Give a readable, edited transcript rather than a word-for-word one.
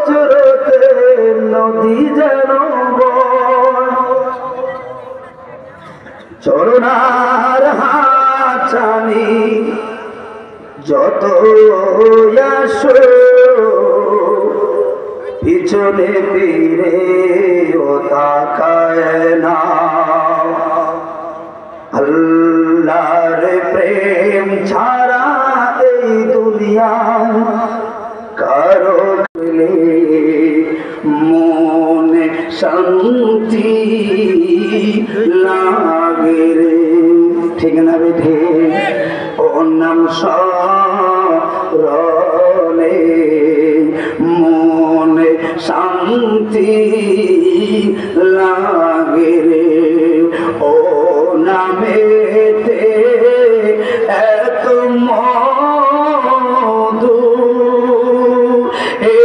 স্রোতে নদী যেন চরণার হাছানি যত আসো পিছনে ফিরে ও তাকায় না আল্লাহর প্রেম ছাড়া এই দুনিয়ায় কারো মনে শান্তি লাগে রে ঠিক না বেঠে ও নাম স্মরণে মনে শান্তি লাগে রে